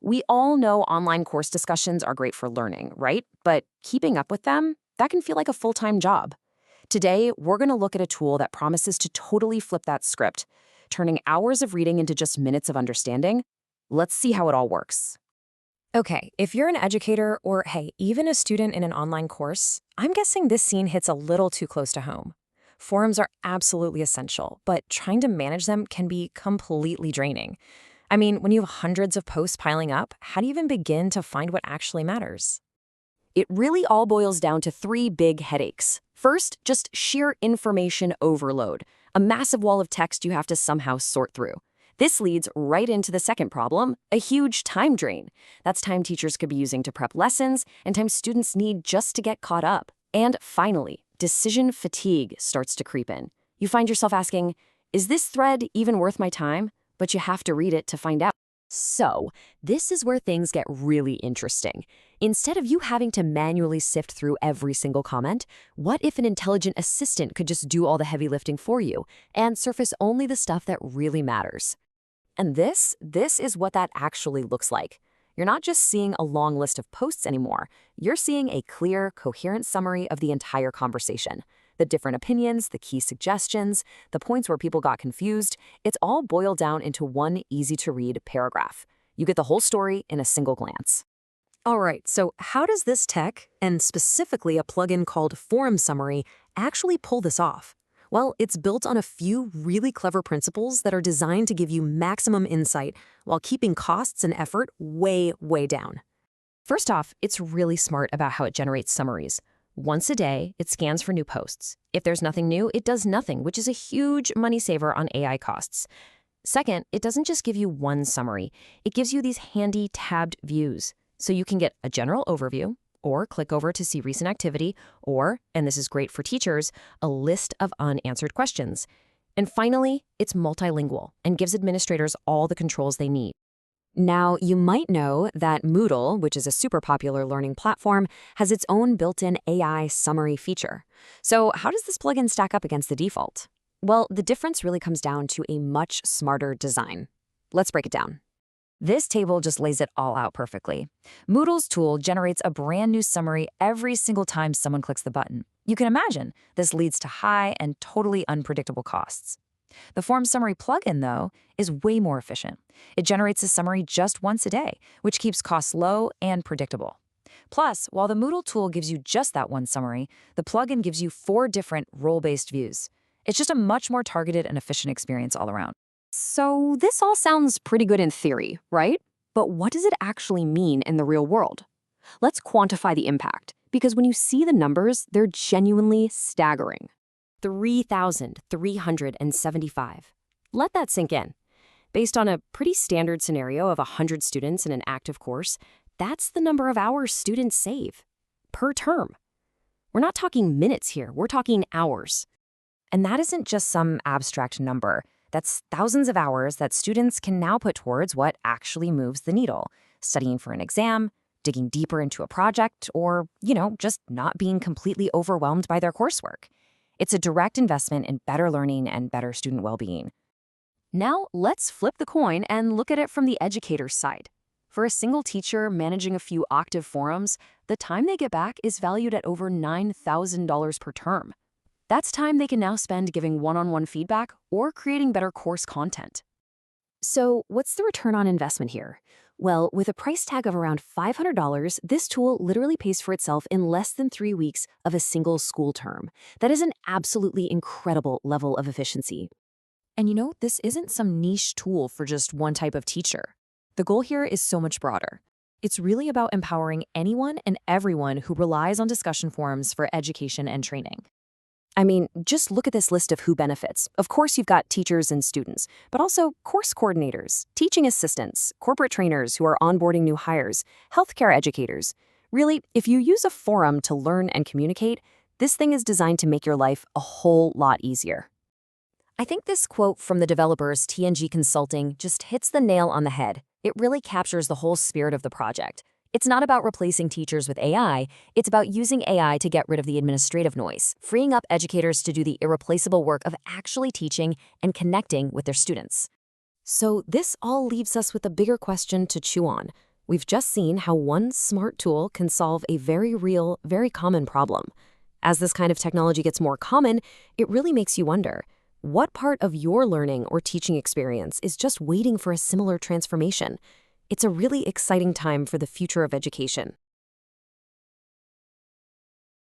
We all know online course discussions are great for learning, right? But keeping up with them, that can feel like a full-time job. Today, we're going to look at a tool that promises to totally flip that script, turning hours of reading into just minutes of understanding. Let's see how it all works. Okay, if you're an educator or, hey, even a student in an online course, I'm guessing this scene hits a little too close to home. Forums are absolutely essential, but trying to manage them can be completely draining. I mean, when you have hundreds of posts piling up, how do you even begin to find what actually matters? It really all boils down to three big headaches. First, just sheer information overload, a massive wall of text you have to somehow sort through. This leads right into the second problem, a huge time drain. That's time teachers could be using to prep lessons and time students need just to get caught up. And finally, decision fatigue starts to creep in. You find yourself asking, is this thread even worth my time? But you have to read it to find out. So, this is where things get really interesting. Instead of you having to manually sift through every single comment, what if an intelligent assistant could just do all the heavy lifting for you and surface only the stuff that really matters? And this is what that actually looks like. You're not just seeing a long list of posts anymore. You're seeing a clear, coherent summary of the entire conversation. The different opinions, the key suggestions, the points where people got confused, it's all boiled down into one easy-to-read paragraph. You get the whole story in a single glance. All right, so how does this tech, and specifically a plugin called Forum Summary, actually pull this off? Well, it's built on a few really clever principles that are designed to give you maximum insight while keeping costs and effort way, way down. First off, it's really smart about how it generates summaries. Once a day, it scans for new posts. If there's nothing new, it does nothing, which is a huge money saver on AI costs. Second, it doesn't just give you one summary. It gives you these handy tabbed views. So you can get a general overview, or click over to see recent activity, or, and this is great for teachers, a list of unanswered questions. And finally, it's multilingual and gives administrators all the controls they need. Now, you might know that Moodle, which is a super popular learning platform, has its own built-in AI summary feature. So how does this plugin stack up against the default? Well, the difference really comes down to a much smarter design. Let's break it down. This table just lays it all out perfectly. Moodle's tool generates a brand new summary every single time someone clicks the button. You can imagine this leads to high and totally unpredictable costs. The Form Summary plugin, though, is way more efficient. It generates a summary just once a day, which keeps costs low and predictable. Plus, while the Moodle tool gives you just that one summary, the plugin gives you 4 different role-based views. It's just a much more targeted and efficient experience all around. So this all sounds pretty good in theory, right? But what does it actually mean in the real world? Let's quantify the impact, because when you see the numbers, they're genuinely staggering. 3,375. Let that sink in. Based on a pretty standard scenario of 100 students in an active course, that's the number of hours students save per term. We're not talking minutes here, we're talking hours. And that isn't just some abstract number. That's thousands of hours that students can now put towards what actually moves the needle, studying for an exam, digging deeper into a project, or, just not being completely overwhelmed by their coursework. It's a direct investment in better learning and better student well-being. Now, let's flip the coin and look at it from the educator's side. For a single teacher managing a few Octave forums, the time they get back is valued at over $9,000 per term. That's time they can now spend giving one-on-one feedback or creating better course content. So, what's the return on investment here? Well, with a price tag of around $500, this tool literally pays for itself in less than 3 weeks of a single school term. That is an absolutely incredible level of efficiency. And this isn't some niche tool for just one type of teacher. The goal here is so much broader. It's really about empowering anyone and everyone who relies on discussion forums for education and training. I mean, just look at this list of who benefits. Of course, you've got teachers and students, but also course coordinators, teaching assistants, corporate trainers who are onboarding new hires, healthcare educators. Really, if you use a forum to learn and communicate, this thing is designed to make your life a whole lot easier. I think this quote from the developers TNG Consulting just hits the nail on the head. It really captures the whole spirit of the project. It's not about replacing teachers with AI, it's about using AI to get rid of the administrative noise, freeing up educators to do the irreplaceable work of actually teaching and connecting with their students. So this all leaves us with a bigger question to chew on. We've just seen how one smart tool can solve a very real, very common problem. As this kind of technology gets more common, it really makes you wonder, what part of your learning or teaching experience is just waiting for a similar transformation? It's a really exciting time for the future of education.